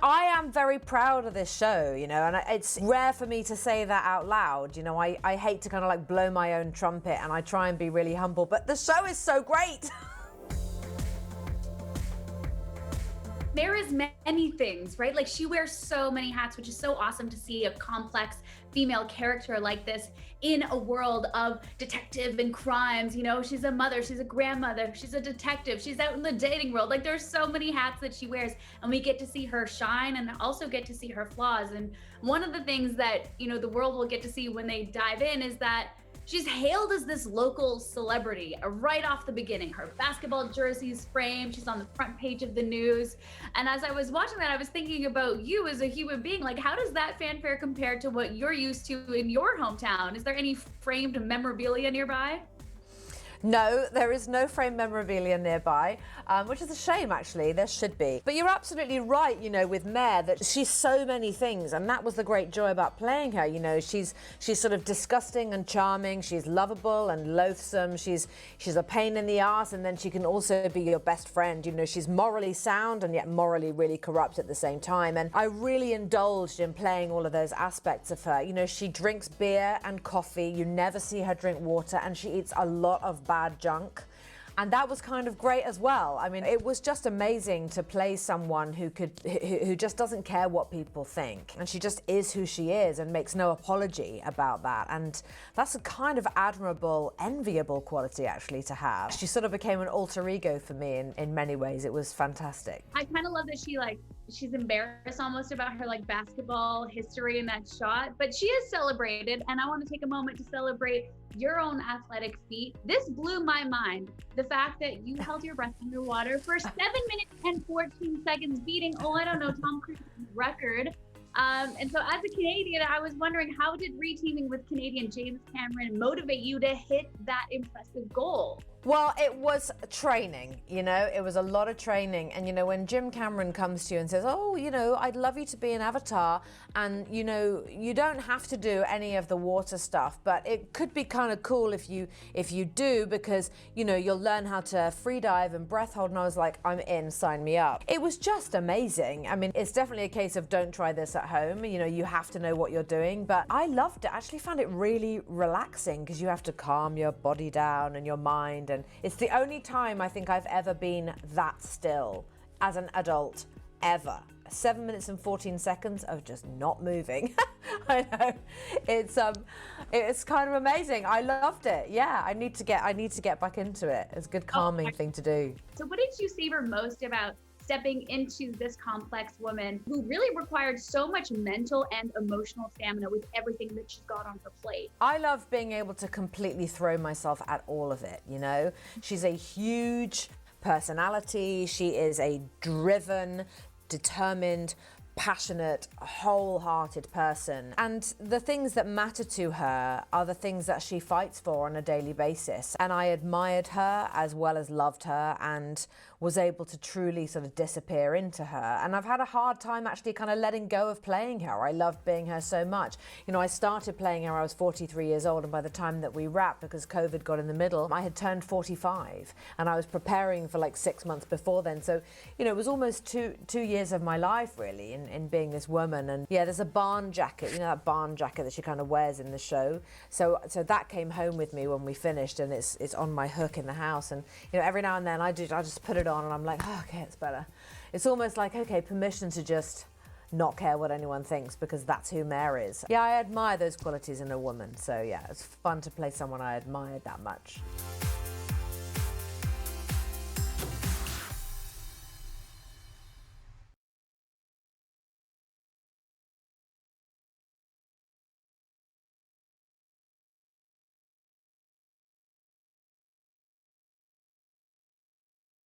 I am very proud of this show, you know, and it's rare for me to say that out loud. You know, I hate to kind of like blow my own trumpet, and I try and be really humble, but the show is so great. There is many things, right? Like she wears so many hats, which is so awesome to see a complex female character like this in a world of detective and crimes. You know, she's a mother, she's a grandmother, she's a detective, she's out in the dating world. Like there's so many hats that she wears, and we get to see her shine and also get to see her flaws. And one of the things that, you know, the world will get to see when they dive in is that she's hailed as this local celebrity right off the beginning. Her basketball jersey's framed, she's on the front page of the news. And as I was watching that, I was thinking about you as a human being. Like, how does that fanfare compare to what you're used to in your hometown? Is there any framed memorabilia nearby? No, there is no framed memorabilia nearby, which is a shame, actually. There should be. But you're absolutely right, you know, with Mare, that she's so many things, and that was the great joy about playing her. You know, she's sort of disgusting and charming. She's lovable and loathsome. She's a pain in the ass, and then she can also be your best friend. You know, she's morally sound and yet morally really corrupt at the same time. And I really indulged in playing all of those aspects of her. You know, she drinks beer and coffee. You never see her drink water, and she eats a lot of bad junk. And that was kind of great as well. I mean, it was just amazing to play someone who just doesn't care what people think. And she just is who she is and makes no apology about that. And that's a kind of admirable, enviable quality actually to have. She sort of became an alter ego for me in many ways. It was fantastic. I kind of love that she's embarrassed almost about her like basketball history in that shot, but she is celebrated. And I want to take a moment to celebrate your own athletic feat. This blew my mind. The fact that you held your breath underwater for 7 minutes and 14 seconds, beating, I don't know, Tom Cruise's record. And so as a Canadian, I was wondering, how did reteaming with Canadian James Cameron motivate you to hit that impressive goal? Well, it was training, you know, it was a lot of training. And, you know, when Jim Cameron comes to you and says, oh, you know, I'd love you to be an Avatar, and, you know, you don't have to do any of the water stuff, but it could be kind of cool if you do, because, you know, you'll learn how to free dive and breath hold. And I was like, I'm in, sign me up. It was just amazing. I mean, it's definitely a case of don't try this at home. You know, you have to know what you're doing, but I loved it. I actually found it really relaxing because you have to calm your body down and your mind. And it's the only time I think I've ever been that still as an adult, ever. 7 minutes and 14 seconds of just not moving. I know, it's kind of amazing. I loved it. Yeah, I need to get back into it. It's a good calming thing to do. So what did you savor most about stepping into this complex woman who really required so much mental and emotional stamina with everything that she's got on her plate? I love being able to completely throw myself at all of it, you know? She's a huge personality. She is a driven, determined, passionate, wholehearted person. And the things that matter to her are the things that she fights for on a daily basis. And I admired her as well as loved her, and was able to truly sort of disappear into her. And I've had a hard time actually kind of letting go of playing her. I loved being her so much. You know, I started playing her, I was 43 years old, and by the time that we wrapped, because COVID got in the middle, I had turned 45, and I was preparing for like 6 months before then. So, you know, it was almost two years of my life really in being this woman. And yeah, there's a barn jacket, you know, that barn jacket that she kind of wears in the show. So that came home with me when we finished, and it's on my hook in the house. And, you know, every now and then I just put it on, and I'm like, oh, okay, it's better. It's almost like, okay, permission to just not care what anyone thinks, because that's who Mare is. Yeah, I admire those qualities in a woman. So yeah, it's fun to play someone I admired that much.